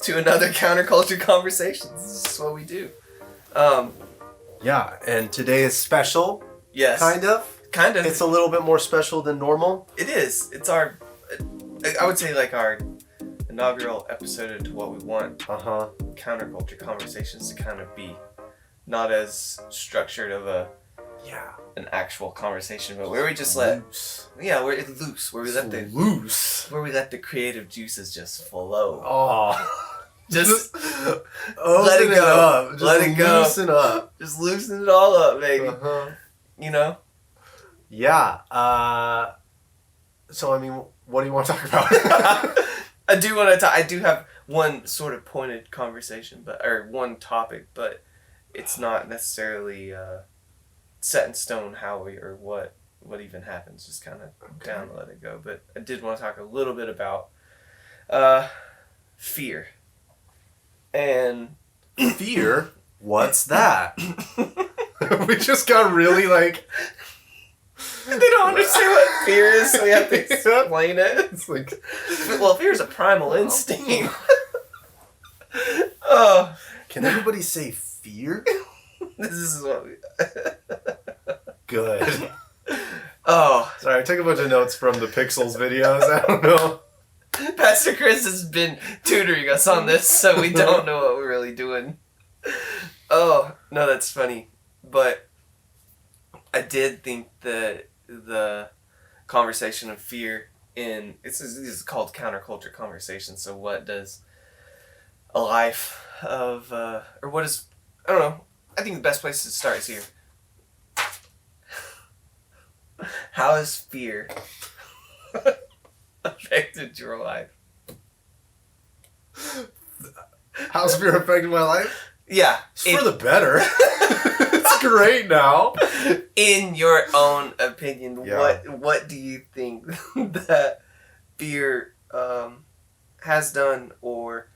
to another counterculture conversation. This is what we do. Yeah, and today is special. Yes. Kind of. It's a little bit more special than normal. It is. It's our, I would say like our inaugural episode into what we want counterculture conversations to kind of be. Not as structured of an actual conversation, but where we just loose. Where it's loose, where we let the creative juices just flow. Oh, just let it go. Up. Just let it go. Loosen up. Just loosen it all up, baby. You know? Yeah. So I mean, what do you want to talk about? I do want to talk. I do have one sort of pointed conversation, or one topic, but it's not necessarily set in stone how or what even happens. Just kind of down and let it go. But I did want to talk a little bit about fear. And fear? What's that? We just got really like. They don't understand what fear is, so we have to explain it. It's like, well, fear is a primal instinct. Can everybody say fear? This is what we... Good. Oh. Sorry, I took a bunch of notes from the Pixels videos. I don't know. Pastor Chris has been tutoring us on this, so we don't know what we're really doing. Oh, no, that's funny. But I did think that the conversation of fear this is called counterculture conversation. So what does a life of, or what is, I don't know, I think the best place to start is here. How has fear affected your life? How's fear affected my life? Yeah. It's for the better. It's great now. In your own opinion, what do you think that fear has done, or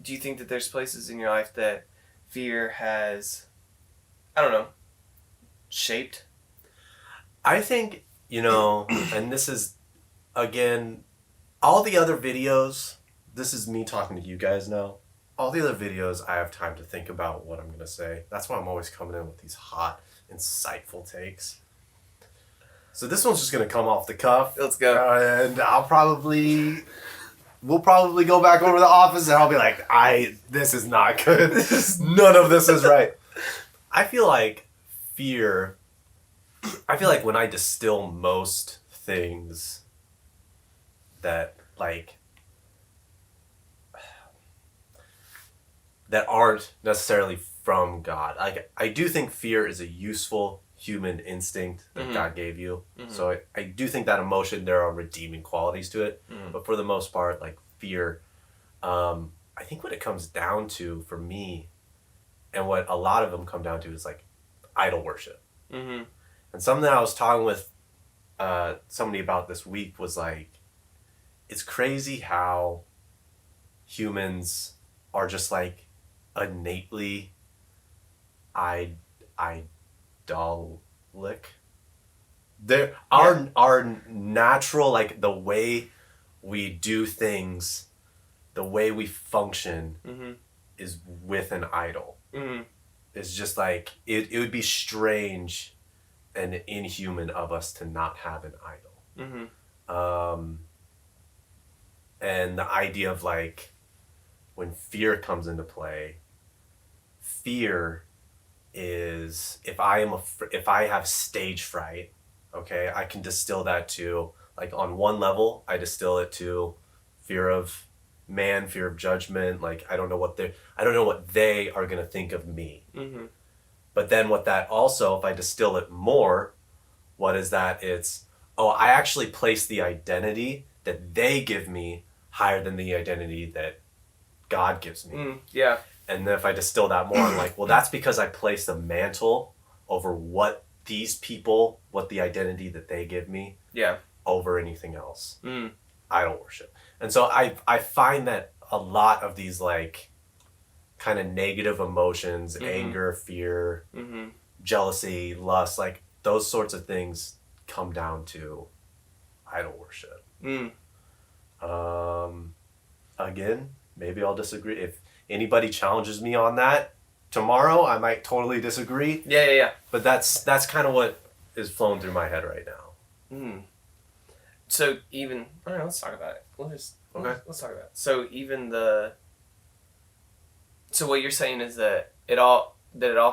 do you think that there's places in your life that fear has, I don't know, shaped? I think, and this is, again, all the other videos, this is me talking to you guys now. All the other videos, I have time to think about what I'm going to say. That's why I'm always coming in with these hot, insightful takes. So this one's just going to come off the cuff. Let's go. And we'll probably go back over to the office and I'll be like, this is not good. None of this is right. I feel like when I distill most things that aren't necessarily from God. I do think fear is a useful human instinct that God gave you. Mm-hmm. So I do think that emotion, there are redeeming qualities to it. Mm-hmm. But for the most part, fear, I think what it comes down to for me, and what a lot of them come down to, is idol worship. Mm-hmm. And something that I was talking with somebody about this week was it's crazy how humans are just innately idolic. Our natural, the way we do things, the way we function is with an idol. Mm-hmm. It's just it would be strange and inhuman of us to not have an idol. Mm-hmm. And the idea of when fear comes into play, fear is if I have stage fright, okay, I can distill that to on one level, I distill it to fear of man, fear of judgment. I don't know what they are gonna think of me. Mm-hmm. But then what that also, if I distill it more, what is that? It's, I actually place the identity that they give me higher than the identity that God gives me. Yeah. And then if I distill that more, I'm well, that's because I place a mantle over what these people, what the identity that they give me, over anything else. Idol worship. And so I find that a lot of these kind of negative emotions, anger, fear, jealousy, lust, those sorts of things come down to idol worship. Again, maybe I'll disagree. If anybody challenges me on that tomorrow, I might totally disagree. Yeah. But that's kind of what is flowing through my head right now. So even, all right, let's talk about it. Let's talk about it. So even so what you're saying is that it all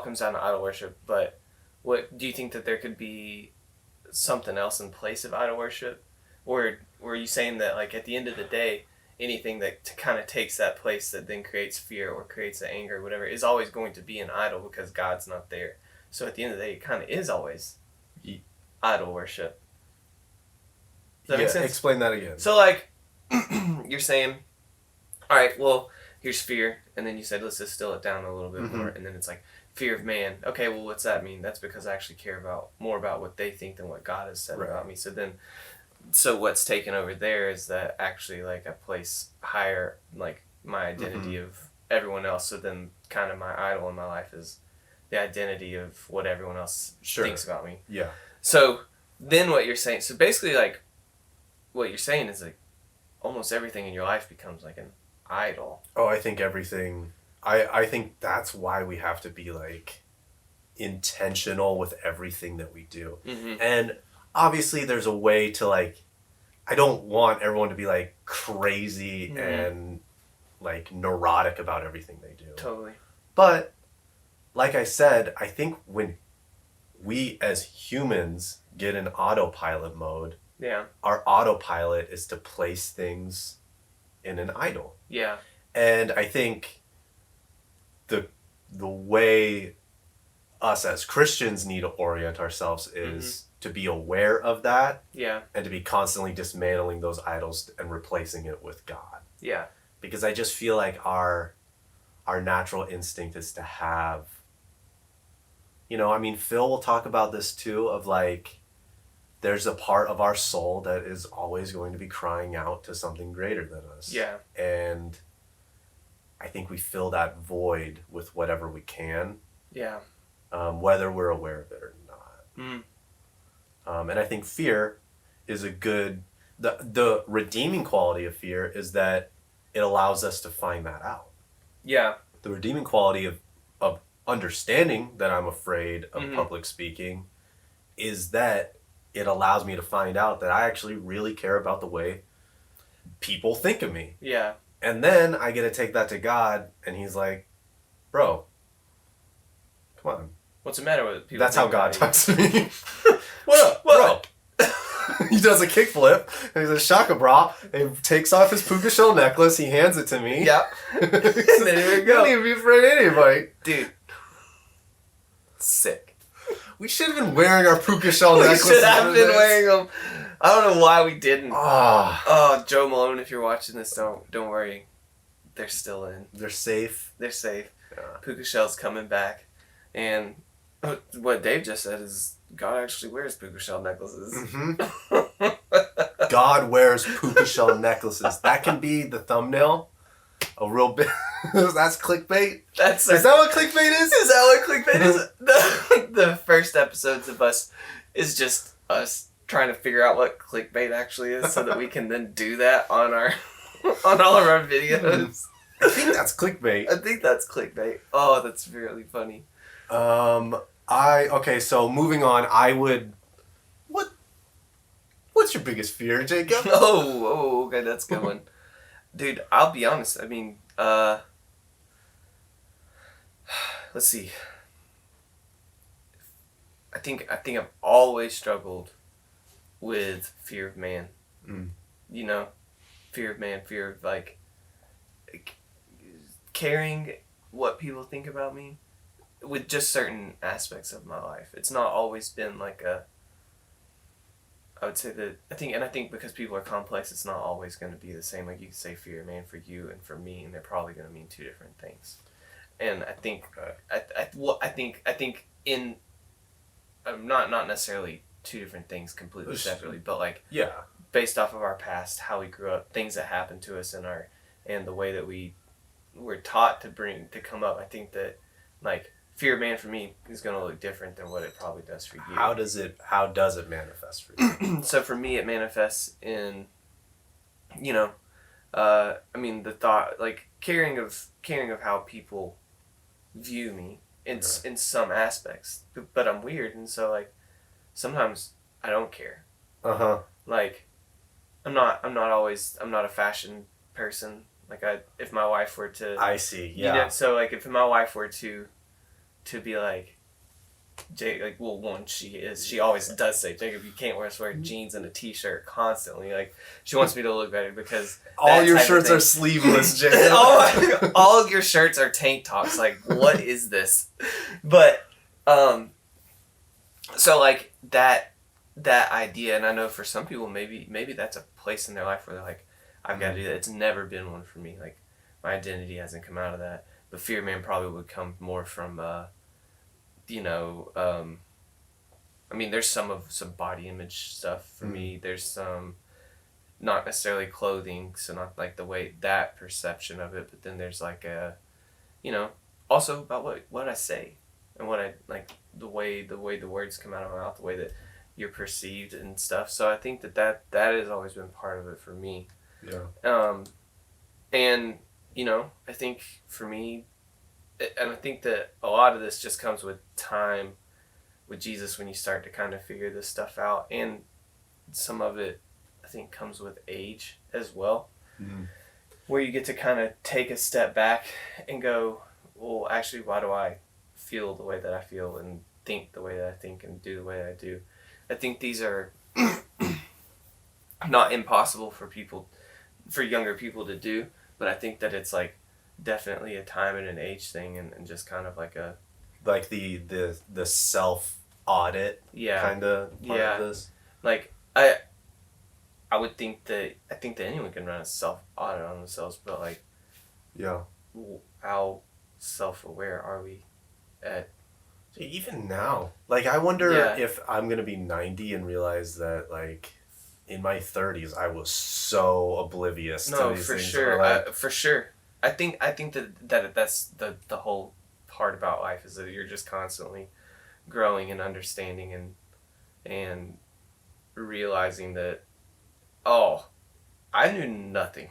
comes down to idol worship, but what do you think that there could be something else in place of idol worship? Or were you saying that, like, at the end of the day, anything that kind of takes that place that then creates fear or creates the anger or whatever is always going to be an idol because God's not there. So at the end of the day, it kind of is always idol worship. Does that make sense? Explain that again. So, like, you're saying, all right, well, here's fear, and then you said, let's distill it down a little bit more, and then it's like, fear of man. Okay, well, what's that mean? That's because I actually care more about what they think than what God has said about me. So what's taken over there is that actually, like, a place higher, like, my identity of everyone else. So then kind of my idol in my life is the identity of what everyone else thinks about me. Yeah. So then what you're saying, so basically, like, what you're saying is, like, almost everything in your life becomes like an idol. Oh, I think everything, I think that's why we have to be, like, intentional with everything that we do. And obviously there's a way to, like, I don't want everyone to be, like, crazy and, like, neurotic about everything they do. Totally. But like I said, I think when we as humans get in autopilot mode, our autopilot is to place things in an idol. Yeah. And I think the way us as Christians need to orient ourselves is to be aware of that. Yeah. And to be constantly dismantling those idols and replacing it with God. Yeah. Because I just feel like our natural instinct is to have, you know, I mean, Phil will talk about this too, of, like, there's a part of our soul that is always going to be crying out to something greater than us. Yeah. And I think we fill that void with whatever we can. Yeah. Whether we're aware of it or not. And I think fear is a good, the redeeming quality of fear is that it allows us to find that out. Yeah. The redeeming quality of understanding that I'm afraid of public speaking is that it allows me to find out that I actually really care about the way people think of me. Yeah. And then I get to take that to God, and he's like, bro, come on. What's the matter with people? That's how God talks to me. What up? What? Bro. He does a kickflip, and he's a shaka bra, and he takes off his puka shell necklace, he hands it to me. Yep. And there you go. You don't even be afraid of anybody. Dude. Sick. We should have been wearing our puka shell necklaces. We should have been wearing them. I don't know why we didn't. Oh, Joe Malone, if you're watching this, don't worry. They're still in. They're safe. They're safe. Yeah. Puka shell's coming back. And what Dave just said is God actually wears puka shell necklaces. God wears puka shell necklaces. That can be the thumbnail. A real bit. That's clickbait. Is that what clickbait is? Is that what clickbait is? The first episodes of us is just us trying to figure out what clickbait actually is, so that we can then do that on our on all of our videos. I think that's clickbait. I think that's clickbait. Oh, that's really funny. Okay, so moving on, I would. What's your biggest fear, Jacob? Okay, that's a good one. Dude, I'll be honest. I mean, let's see. I think I've always struggled with fear of man. You know, fear of man, fear of, like, caring what people think about me with just certain aspects of my life. It's not always been like I would say that I think because people are complex, it's not always going to be the same. Like, you can say fear of man for you and for me, and they're probably going to mean two different things. And I think I think in not necessarily two different things completely separately, but, like, based off of our past, how we grew up, things that happened to us, and the way that we were taught to come up. I think that, like, fear of man for me is going to look different than what it probably does for you. How does it manifest for you? So for me, it manifests in, I mean, the thought, like, caring of how people view me in some aspects, but I'm weird, and so like sometimes I don't care. Like I'm not a fashion person. Like if my wife were to, I see, yeah. So like if my wife were to be like, Jake, like, well, one, she always does say, Jacob, you can't wear jeans and a t-shirt constantly. Like, she wants me to look better because all your shirts are sleeveless, Jacob. all of your shirts are tank tops. Like, what is this? But, so like that idea, and I know for some people, maybe that's a place in their life where they're like, I've got to do that. It's never been one for me. Like, my identity hasn't come out of that. But Fear Man probably would come more from, I mean, there's some body image stuff for me. There's some, not necessarily clothing, so not like the way, that perception of it, but then there's like a, also about what I say and what I, like, the way the words come out of my mouth, the way that you're perceived and stuff. So I think that has always been part of it for me. Yeah. And, I think for me, and I think that a lot of this just comes with time with Jesus when you start to kind of figure this stuff out. And some of it, I think, comes with age as well. Mm-hmm. Where you get to kind of take a step back and go, well, actually, why do I feel the way that I feel and think the way that I think and do the way that I do? I think these are not impossible for younger people to do, but I think that it's like definitely a time and an age thing, and just kind of like the self audit kind of part of this. Like I would think that anyone can run a self audit on themselves, but like, how self aware are we at? Even now, like, I wonder if I'm gonna be 90 and realize that, like, in my 30s I was so oblivious to these things. For sure. I think that that's the whole part about life, is that you're just constantly growing and understanding and realizing that, I knew nothing.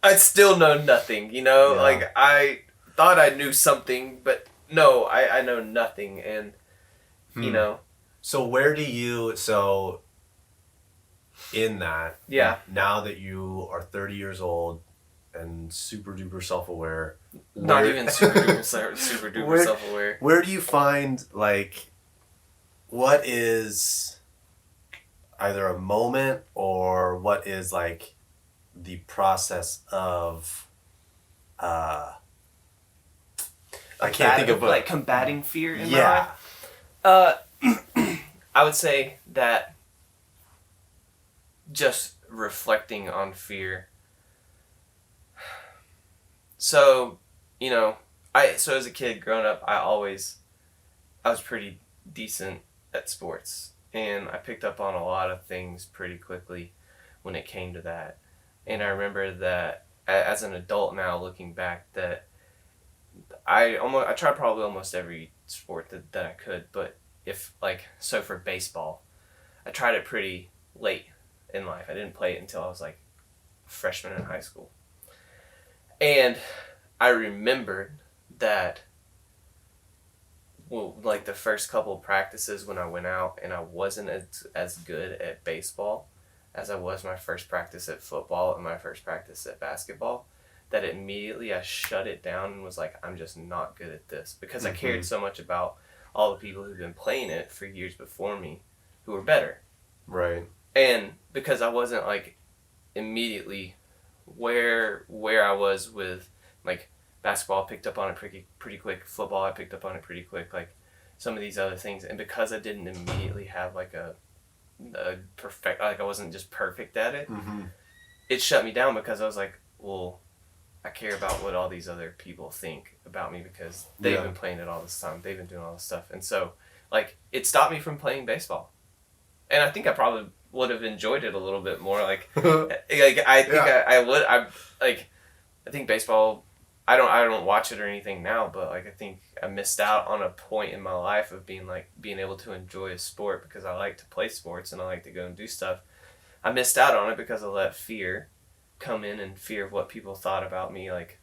I still know nothing, like I thought I knew something, but no, I know nothing. And so where do you, in that, now that you are 30 years old and super duper self-aware, not even super duper self-aware, where do you find, like, what is either a moment or what is, like, the process of I can't think of like combating fear in my life? I would say that just reflecting on fear. So, so as a kid growing up, I was pretty decent at sports, and I picked up on a lot of things pretty quickly when it came to that. And I remember that as an adult now, looking back, that I tried probably almost every sport that I could, but for baseball, I tried it pretty late in life. I didn't play it until I was like a freshman in high school. And I remembered that, like the first couple of practices when I went out and I wasn't as good at baseball as I was my first practice at football and my first practice at basketball, that immediately I shut it down and was like, I'm just not good at this, because I cared so much about all the people who've been playing it for years before me who were better. Right. And because I wasn't like immediately where I was with, like, basketball, I picked up on it pretty quick. Football, I picked up on it pretty quick. Like some of these other things, and because I didn't immediately have like a perfect, like I wasn't just perfect at it, it shut me down, because I was like, well, I care about what all these other people think about me, because they've been playing it all this time. They've been doing all this stuff, and so like it stopped me from playing baseball. And I think I probably would have enjoyed it a little bit more. Like, I think I would. I think baseball. I don't watch it or anything now, but like I think I missed out on a point in my life of being able to enjoy a sport, because I like to play sports and I like to go and do stuff. I missed out on it because I let fear come in and fear of what people thought about me, like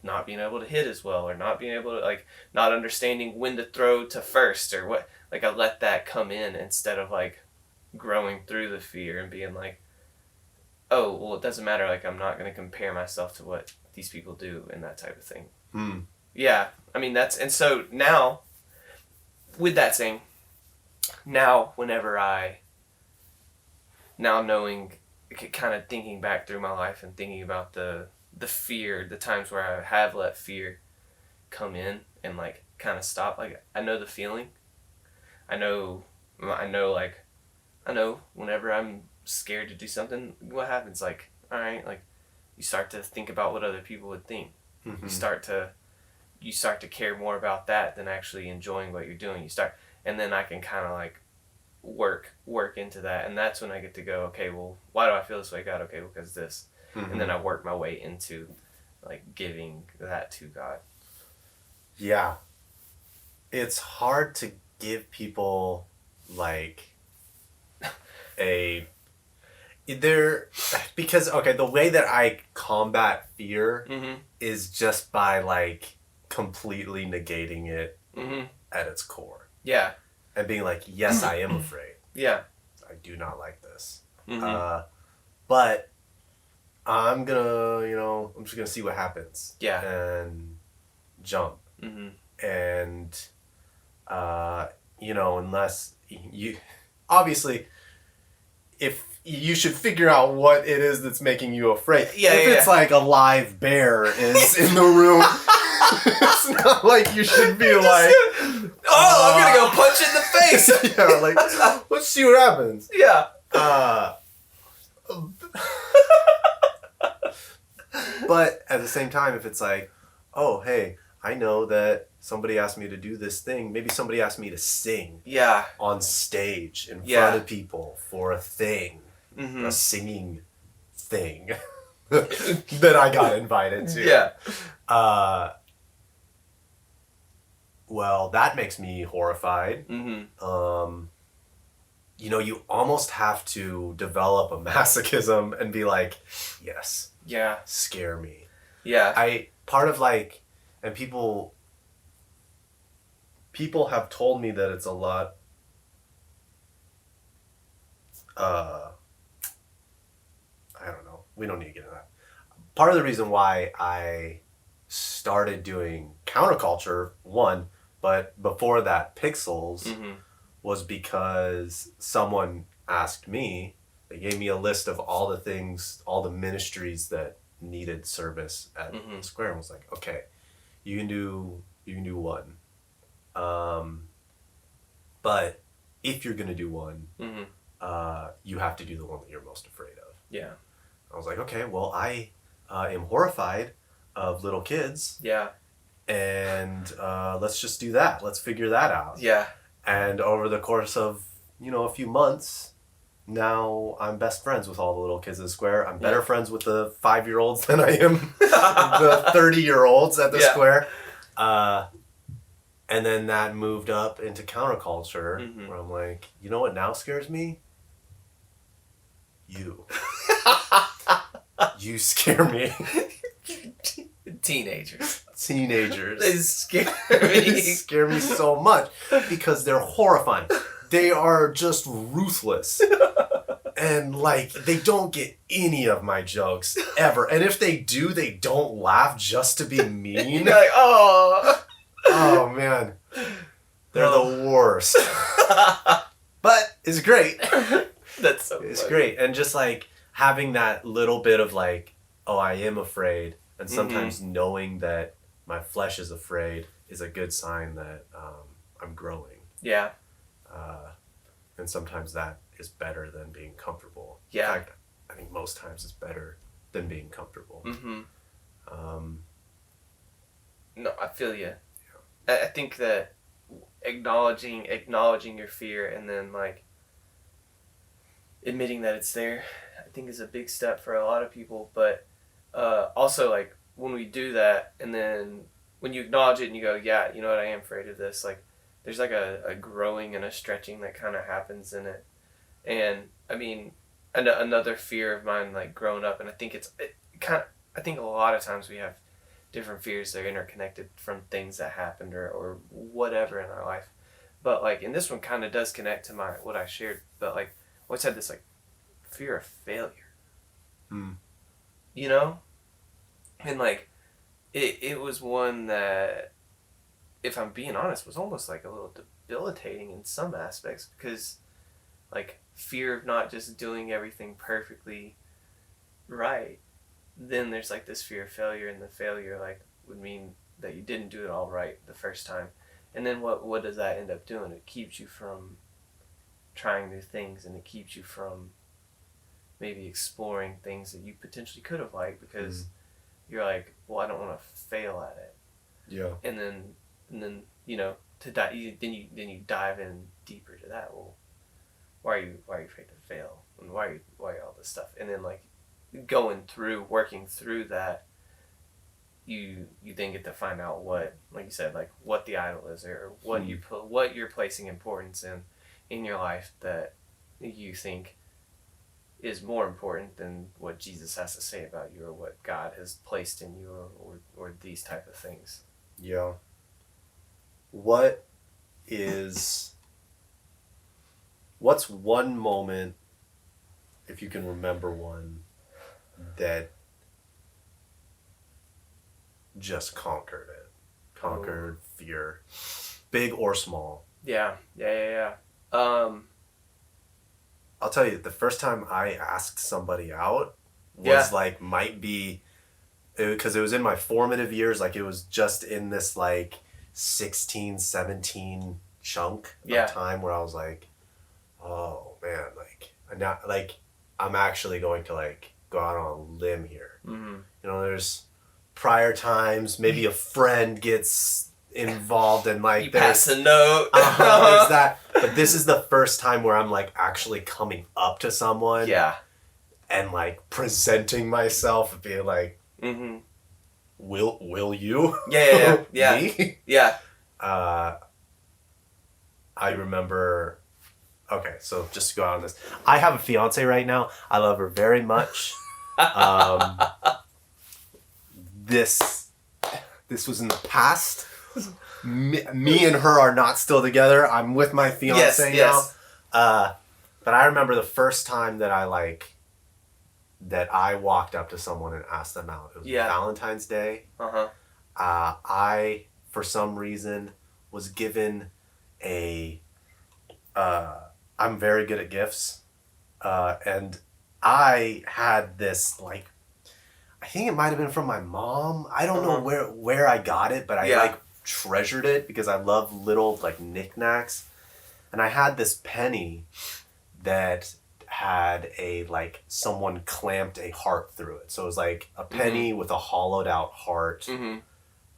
not being able to hit as well, or not being able to, like, not understanding when to throw to first, or what, like, I let that come in instead of, like, growing through the fear and being like, oh, well, it doesn't matter, like, I'm not going to compare myself to what these people do and that type of thing. Yeah, I mean, that's, and so now, with that saying, now whenever now knowing, kind of thinking back through my life and thinking about the fear, the times where I have let fear come in and, like, kind of stop, like, I know the feeling. I know whenever I'm scared to do something, what happens, like, all right, like, you start to think about what other people would think. You start to care more about that than actually enjoying what you're doing. And then I can kind of, like, work into that, and that's when I get to go, okay, well, why do I feel this way, God? Okay, because this. And then I work my way into, like, giving that to God. Yeah. It's hard to give people, like, because, okay, the way that I combat fear is just by, like, completely negating it at its core. Yeah. And being like, yes, I am afraid. Yeah. I do not like this. But I'm just gonna see what happens. Yeah. And jump. And, unless you, obviously, if you should figure out what it is that's making you afraid. If it's like a live bear is in the room, it's not like you should be like, I'm gonna go punch it in the face. Yeah, like, let's see what happens. Yeah. But at the same time, if it's like, oh, hey, I know that somebody asked me to do this thing. Maybe somebody asked me to sing on stage in front of people for a thing, a singing thing that I got invited to. Yeah. Well, that makes me horrified. You almost have to develop a masochism and be like, yes. Yeah. Scare me. Yeah. Part of, like, and people have told me that it's a lot, I don't know. We don't need to get into that. Part of the reason why I started doing counterculture, one, but before that, Pixels, was because someone asked me, they gave me a list of all the things, all the ministries that needed service at the square, and was like, okay, you can do one. But if you're gonna do one, you have to do the one that you're most afraid of. Yeah. I was like, okay, well, I am horrified of little kids. Yeah. And let's just do that. Let's figure that out. Yeah. And over the course of, a few months, now I'm best friends with all the little kids at the square. I'm better friends with the 5-year-olds than I am the 30-year-olds at the square. And then that moved up into counterculture, where I'm like, you know what now scares me? You. You scare me. Teenagers. They scare me. They scare me so much because they're horrifying. They are just ruthless. And, like, they don't get any of my jokes ever. And if they do, they don't laugh just to be mean. You're like, oh. Oh, man. They're the worst. But it's great. That's so It's funny. great. And just, like, having that little bit of, like, oh, I am afraid. And sometimes knowing that my flesh is afraid is a good sign that I'm growing. Yeah. And sometimes that is better than being comfortable. Yeah. In fact, I think most times it's better than being comfortable. No, I feel you. Yeah. I think that acknowledging your fear and then, like, admitting that it's there, I think is a big step for a lot of people. But also, like, when we do that, and then when you acknowledge it and you go, yeah, you know what, I am afraid of this, like, there's like a growing and a stretching that kind of happens in it. And I mean, another fear of mine, like growing up, and I think I think a lot of times we have different fears that are interconnected from things that happened or whatever in our life. But like, and this one kind of does connect to what I shared. But like, I always had this like fear of failure. You know, and like, it was one that, if I'm being honest, was almost like a little debilitating in some aspects, because like fear of not just doing everything perfectly right. Then there's like this fear of failure, and the failure like would mean that you didn't do it all right the first time. And then what does that end up doing? It keeps you from trying new things, and it keeps you from maybe exploring things that you potentially could have liked, because you're like, well, I don't want to fail at it. Yeah. And then you know, then you dive in deeper to that. Well, why are you afraid to fail? And why all this stuff? And then like working through that, you then get to find out what, like you said, like what the idol is, or what what you're placing importance in your life that you think is more important than what Jesus has to say about you, or what God has placed in you, or these type of things. Yeah. What's one moment, if you can remember one, that just conquered fear, big or small? Yeah. I'll tell you, the first time I asked somebody out was like, because it was in my formative years, like it was just in this like 16, 17 chunk of time where I was like, oh man, I'm actually going to like go out on a limb here. You know, there's prior times, maybe a friend gets involved and like you pass a note. There's that. But this is the first time where I'm like actually coming up to someone. Yeah. And like presenting myself and being like, will you? Yeah. Me? Yeah. I remember. Okay, so just to go out on this, I have a fiance right now. I love her very much. This was in the past. Me and her are not still together. I'm with my fiance now. But I remember the first time that I walked up to someone and asked them out. It was Valentine's Day. I, for some reason, was given I'm very good at gifts. And I had this, like, I think it might have been from my mom. I don't know where I got it, but I like treasured it because I love little like knickknacks. And I had this penny that had someone clamped a heart through it. So it was like a penny with a hollowed out heart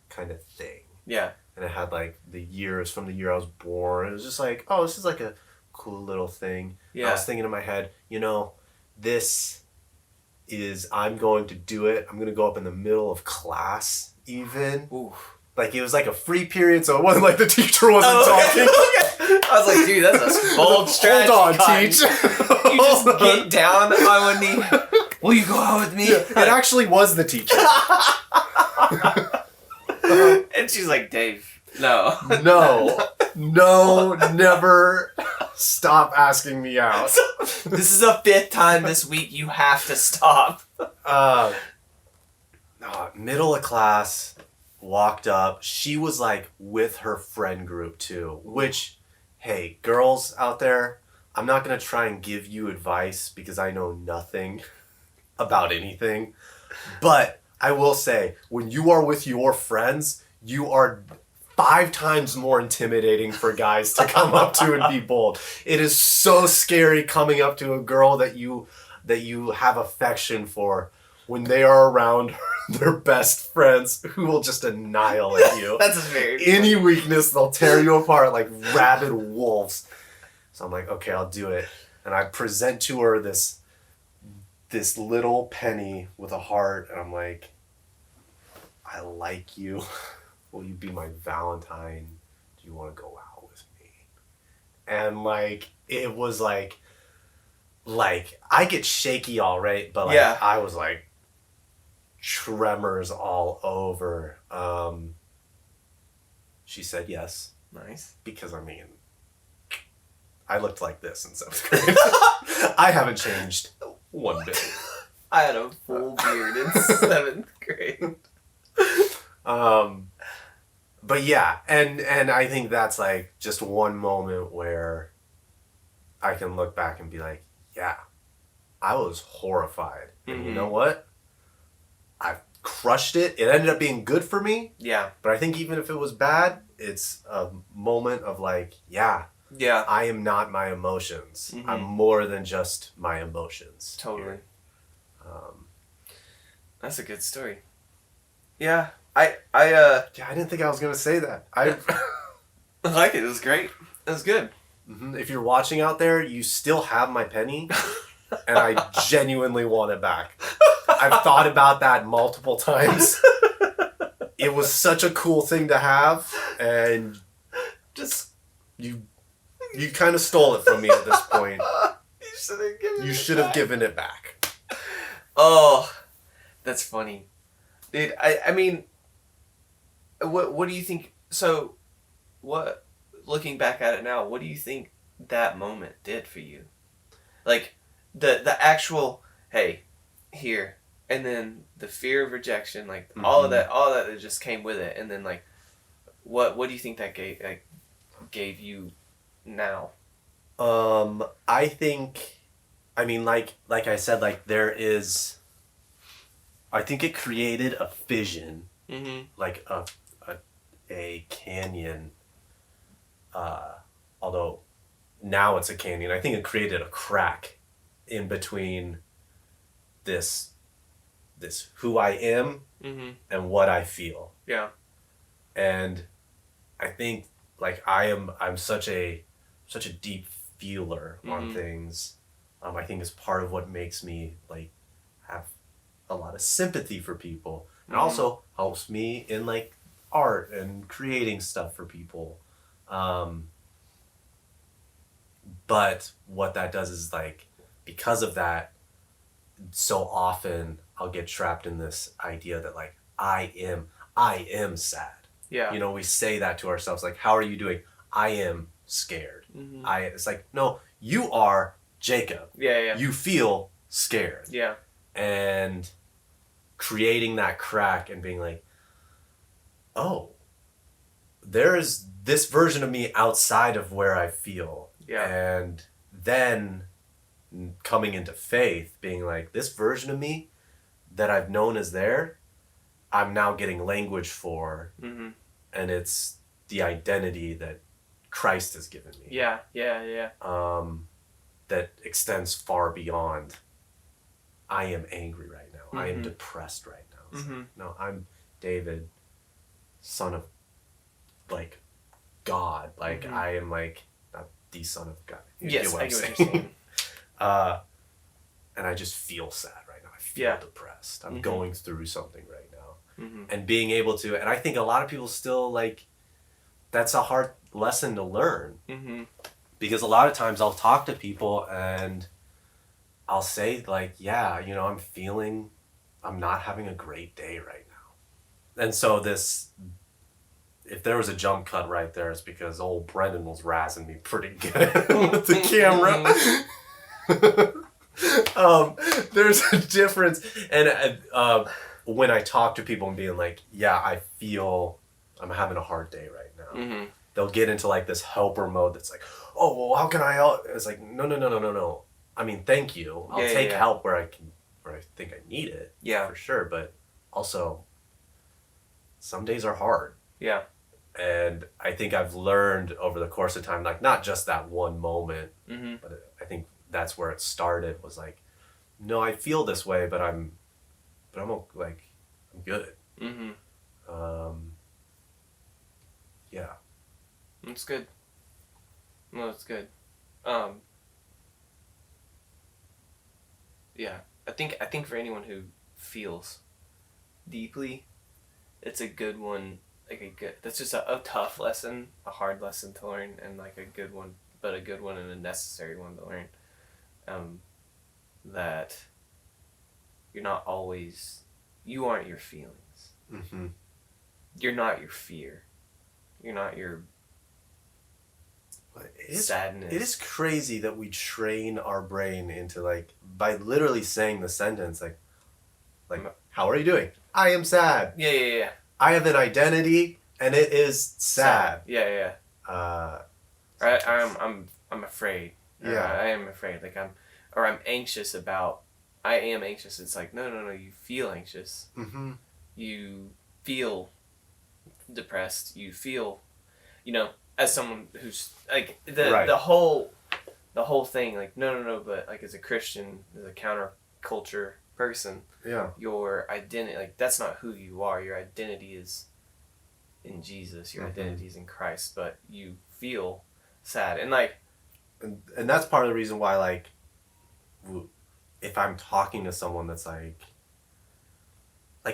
kind of thing. Yeah. And it had like the years from the year I was born. It was just like, oh, this is like a cool little thing. Yeah. I was thinking in my head, you know, I'm going to do it. I'm going to go up in the middle of class even. Oof. Like, it was like a free period, so it wasn't like the teacher wasn't talking. I was like, dude, that's a bold strategy. Hold on, teach. You just get down on one knee. Will you go out with me? Yeah, it actually was the teacher. And she's like, Dave, no. No, never stop asking me out. This is the 5th time this week. You have to stop. Middle of class. Walked up. She was like with her friend group too, which, hey, girls out there, I'm not going to try and give you advice because I know nothing about anything. But I will say, when you are with your friends, you are 5 times more intimidating for guys to come up to and be bold. It is so scary coming up to a girl that you have affection for when they are around their best friends who will just annihilate you. That's very Any weakness, they'll tear you apart like rabid wolves. So I'm like, okay, I'll do it. And I present to her this little penny with a heart, and I'm like, I like you. Will you be my Valentine? Do you want to go out with me? And like, it was like like, I get shaky all right, but like, Yeah. I was like, tremors all over. She said yes. Nice. Because, I mean, I looked like this in 7th grade. I haven't changed one bit. I had a full beard in 7th grade. But yeah, and I think that's like just one moment where I can look back and be like, yeah, I was horrified. And you know what? I crushed it. It ended up being good for me. Yeah. But I think even if it was bad, it's a moment of like, yeah, I am not my emotions. I'm more than just my emotions. Totally. That's a good story. Yeah. I didn't think I was gonna say that. I like it. It was great. It was good. If you're watching out there, you still have my penny, and I genuinely want it back. I've thought about that multiple times. It was such a cool thing to have, and just you kind of stole it from me at this point. You should have given it back. Oh, that's funny, dude. I mean, what do you think? So, what? Looking back at it now, what do you think that moment did for you? Like, the actual hey, here, and then the fear of rejection, like all of that just came with it, and then like, what do you think that gave you now? I think, I mean, like I said, like there is. I think it created a vision, like a canyon. Although now it's a canyon, I think it created a crack in between this who I am and what I feel. Yeah. And I think like I'm such a deep feeler on things. I think it's part of what makes me like have a lot of sympathy for people, and also helps me in like art and creating stuff for people. But what that does is like, because of that, so often I'll get trapped in this idea that like I am sad. Yeah. You know, we say that to ourselves, like, how are you doing? I am scared. It's like, no, you are Jacob. Yeah. You feel scared. Yeah. And creating that crack and being like, oh, there is this version of me outside of where I feel. Yeah. And then coming into faith, being like, this version of me that I've known is there, I'm now getting language for. And it's the identity that Christ has given me. Yeah. That extends far beyond, I am angry right now. I am depressed right now. It's like, no, I'm David, son of like God. Like I am like not the son of God. You yes, get what I I'm get what saying? you're saying. And I just feel sad right now. I feel depressed. I'm going through something right now. And being able to, and I think a lot of people still like, that's a hard lesson to learn. Because a lot of times I'll talk to people and I'll say like, yeah, you know, I'm not having a great day right now. And so if there was a jump cut right there, it's because old Brendan was razzing me pretty good with the camera. There's a difference. And when I talk to people and being like, yeah, I feel I'm having a hard day right now. They'll get into like this helper mode that's like, oh, well, how can I help? It's like, no. I mean, thank you. I'll take help where I think I need it. Yeah. For sure. But also, some days are hard. Yeah. And I think I've learned over the course of time, like not just that one moment, but I think that's where it started, was like, no, I feel this way, but I'm good. Yeah. That's good. No, that's good. Yeah. I think for anyone who feels deeply, it's a good one. That's just a tough lesson, a hard lesson to learn, and like a good one, but a good one and a necessary one to learn. that you aren't your feelings. Mm-hmm. You're not your fear. You're not your sadness. It is crazy that we train our brain into like, by literally saying the sentence, like, how are you doing? I am sad. Yeah. I have an identity, and it is sad. Yeah. I'm afraid. Yeah. I am afraid. Like I'm anxious about. I am anxious. It's like no. You feel anxious. Mm-hmm. You feel depressed. You feel, as someone who's like the whole thing. Like no. But like as a Christian, as a counterculture person, your identity, like that's not who you are. Your identity is in Jesus. Your identity is in Christ. But you feel sad and like. And that's part of the reason why, like, if I'm talking to someone that's like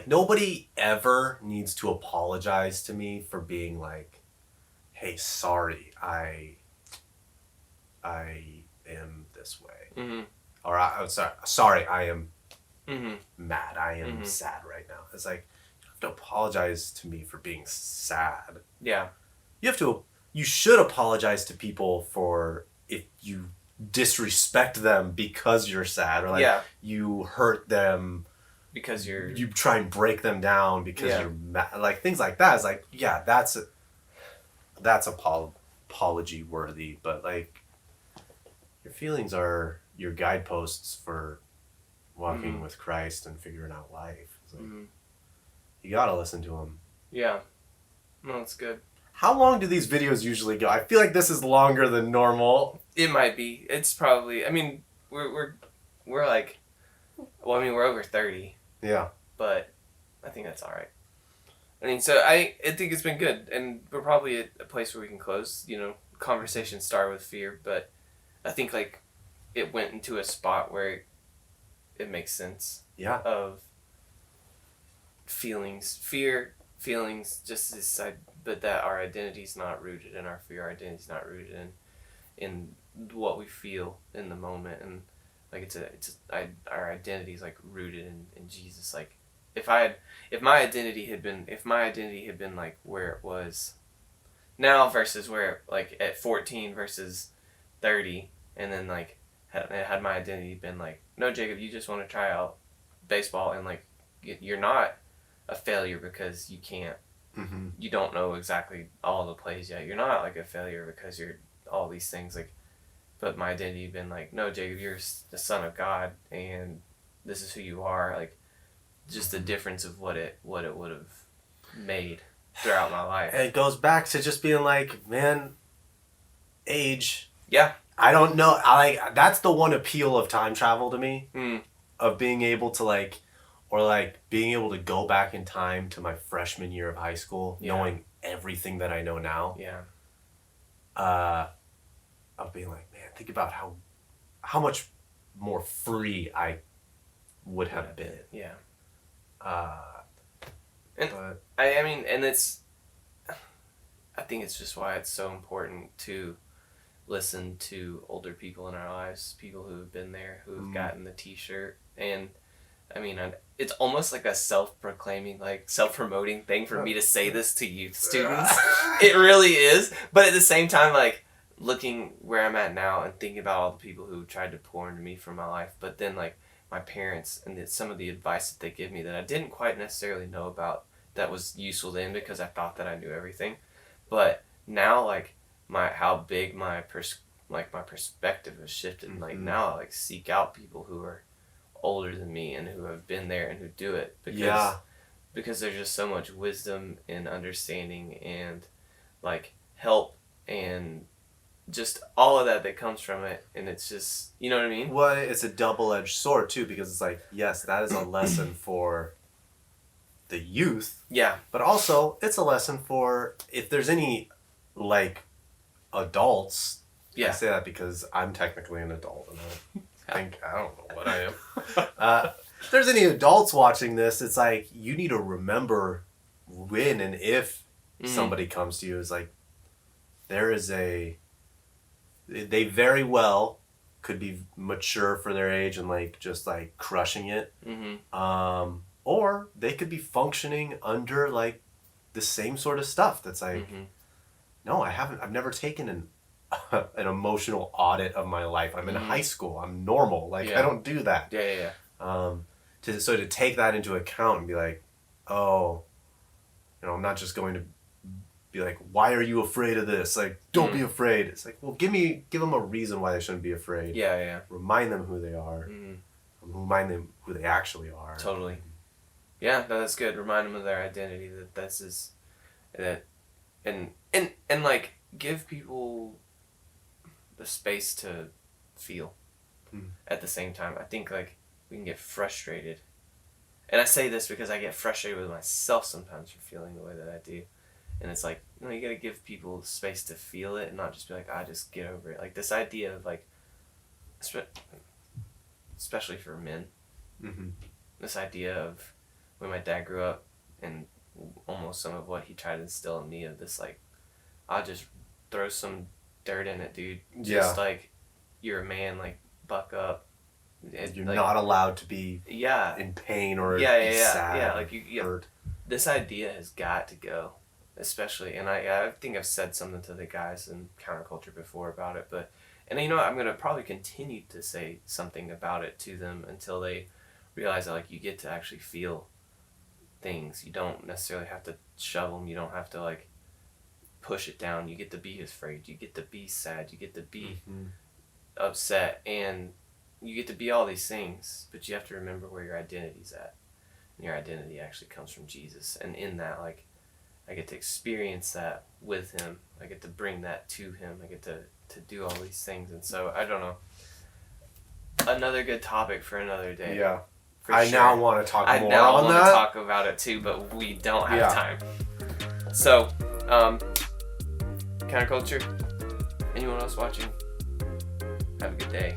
nobody ever needs to apologize to me for being like, hey, sorry, I am this way. Mm-hmm. Or I'm sorry, I am mad. I am Mhm. sad right now. It's like, you don't have to apologize to me for being sad. Yeah. You should apologize to people for if you disrespect them because you're sad, or like you hurt them because you try and break them down because you're mad, like things like that. It's like, that's apology worthy, but like your feelings are your guideposts for walking with Christ and figuring out life. It's like, you gotta listen to them. Yeah. No, that's good. How long do these videos usually go? I feel like this is longer than normal. It might be. It's probably. I mean, we're like, well, I mean, we're over 30. Yeah. But I think that's all right. I mean, so I think it's been good, and we're probably at a place where we can close. Conversations start with fear, but I think like it went into a spot where it makes sense. Yeah. Of feelings, just this side, but that our identity's not rooted in our fear. Our identity's not rooted in what we feel in the moment, and like our identity is like rooted in Jesus. Like if my identity had been like where it was now versus where like at 14 versus 30, and then like had my identity been like, no, Jacob, you just want to try out baseball, and like you're not a failure because you can't. Mm-hmm. You don't know exactly all the plays yet. You're not like a failure because you're all these things, like, but my identity been like, no, Jacob, you're the son of God, and this is who you are. Like, just the difference of what it would have made throughout my life. And it goes back to just being like, man, age. Yeah. I don't know. That's the one appeal of time travel to me, of being able to being able to go back in time to my freshman year of high school, knowing everything that I know now. Yeah. Of being like, man, think about how much more free I would have been. Yeah. But I mean, and I think it's just why it's so important to listen to older people in our lives, people who have been there, who have gotten the t-shirt. And I mean, it's almost like a self-proclaiming, like self-promoting thing for me to say this to youth students. It really is. But at the same time, like looking where I'm at now and thinking about all the people who tried to pour into me for my life, but then like my parents and some of the advice that they give me that I didn't quite necessarily know about, that was useful then because I thought that I knew everything. But now, like how big my perspective has shifted. Like now I like seek out people who are older than me and who have been there and who do it because there's just so much wisdom and understanding and like help and just all of that comes from it. And it's just, you know what I mean? Well, it's a double-edged sword too, because it's like, yes, that is a lesson for the youth. Yeah. But also it's a lesson for if there's any like adults. Yeah. I say that because I'm technically an adult and I don't know what I am. If there's any adults watching this, it's like you need to remember when and if somebody comes to you, is like they very well could be mature for their age and like just like crushing it. Mm-hmm. Or they could be functioning under like the same sort of stuff that's like, no, I've never taken an emotional audit of my life. I'm in high school. I'm normal. Like, I don't do that. Yeah. To take that into account and be like, oh, I'm not just going to be like, why are you afraid of this? Like, don't be afraid. It's like, well, give them a reason why they shouldn't be afraid. Yeah. Remind them who they are. Remind them who they actually are. Totally. Yeah, no, that's good. Remind them of their identity. And like give people the space to feel at the same time. I think like we can get frustrated, and I say this because I get frustrated with myself sometimes for feeling the way that I do, and it's like, you gotta give people space to feel it and not just be like, I just get over it. Like this idea of like, especially for men, this idea of when my dad grew up and almost some of what he tried to instill in me of this like, I'll just throw some dirt in it, dude. Just like, you're a man, like buck up. You're like, not allowed to be in pain or be sad. Yeah, like hurt. This idea has got to go, especially, and I think I've said something to the guys in counterculture before about it, but, and you know what, I'm going to probably continue to say something about it to them until they realize that like you get to actually feel things. You don't necessarily have to shove them. You don't have to like push it down. You get to be afraid. You get to be sad. You get to be upset, and you get to be all these things. But you have to remember where your identity's at. And your identity actually comes from Jesus, and in that, like, I get to experience that with him. I get to bring that to him. I get to do all these things, and so I don't know. Another good topic for another day. Yeah. Now want to talk more on that. I want to talk about it too, but we don't have time. So, counterculture. Anyone else watching? Have a good day.